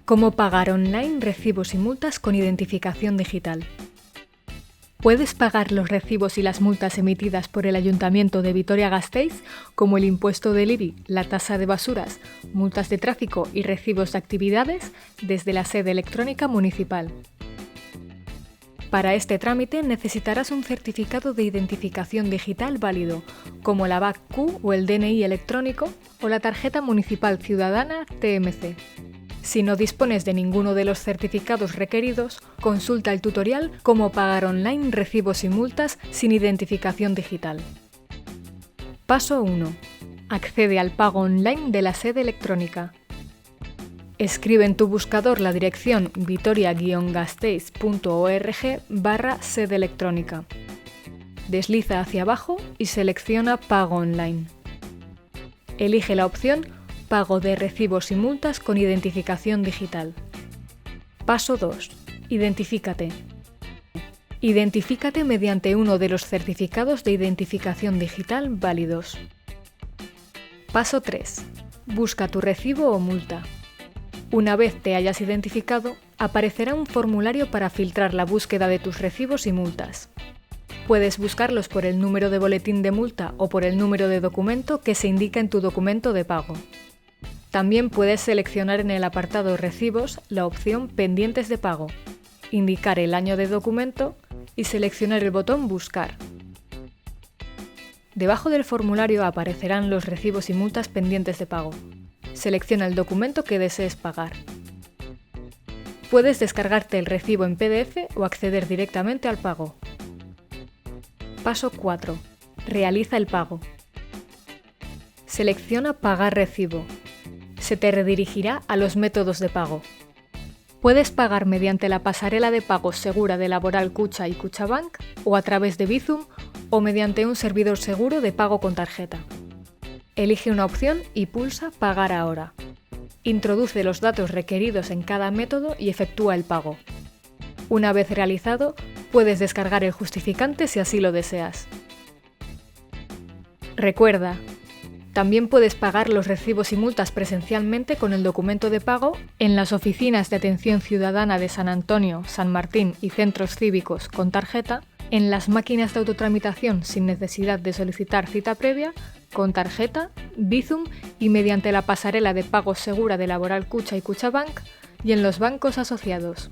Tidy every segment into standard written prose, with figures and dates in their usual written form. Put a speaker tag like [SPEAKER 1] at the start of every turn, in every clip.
[SPEAKER 1] ¿Cómo pagar online recibos y multas con identificación digital? Puedes pagar los recibos y las multas emitidas por el Ayuntamiento de Vitoria-Gasteiz, como el impuesto del IBI, la tasa de basuras, multas de tráfico y recibos de actividades, desde la sede electrónica municipal. Para este trámite necesitarás un certificado de identificación digital válido, como la BAC-Q o el DNI electrónico o la tarjeta municipal ciudadana TMC. Si no dispones de ninguno de los certificados requeridos, consulta el tutorial Cómo pagar online recibos y multas sin identificación digital. Paso 1. Accede al pago online de la sede electrónica. Escribe en tu buscador la dirección vitoria-gasteiz.org/sede electrónica. Desliza hacia abajo y selecciona Pago online. Elige la opción Pago de recibos y multas con identificación digital. Paso 2. Identifícate. Identifícate mediante uno de los certificados de identificación digital válidos. Paso 3. Busca tu recibo o multa. Una vez te hayas identificado, aparecerá un formulario para filtrar la búsqueda de tus recibos y multas. Puedes buscarlos por el número de boletín de multa o por el número de documento que se indica en tu documento de pago. También puedes seleccionar en el apartado Recibos la opción Pendientes de pago, indicar el año de documento y seleccionar el botón Buscar. Debajo del formulario aparecerán los recibos y multas pendientes de pago. Selecciona el documento que desees pagar. Puedes descargarte el recibo en PDF o acceder directamente al pago. Paso 4. Realiza el pago. Selecciona Pagar recibo. Se te redirigirá a los métodos de pago. Puedes pagar mediante la pasarela de pagos segura de Laboral Kutxa y Kutxabank o a través de Bizum o mediante un servidor seguro de pago con tarjeta. Elige una opción y pulsa Pagar ahora. Introduce los datos requeridos en cada método y efectúa el pago. Una vez realizado, puedes descargar el justificante si así lo deseas. Recuerda, también puedes pagar los recibos y multas presencialmente con el documento de pago en las oficinas de atención ciudadana de San Antonio, San Martín y centros cívicos con tarjeta, en las máquinas de autotramitación sin necesidad de solicitar cita previa, con tarjeta, Bizum y mediante la pasarela de pagos segura de Laboral Kutxa y Kutxabank y en los bancos asociados.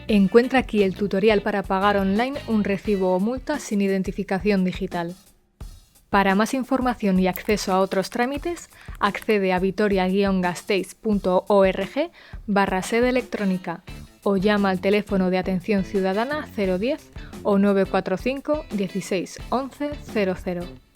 [SPEAKER 1] Encuentra aquí el tutorial para pagar online un recibo o multa sin identificación digital. Para más información y acceso a otros trámites, accede a vitoria-gasteiz.org/sede electrónica o llama al teléfono de atención ciudadana 010 o 945 16 11 00.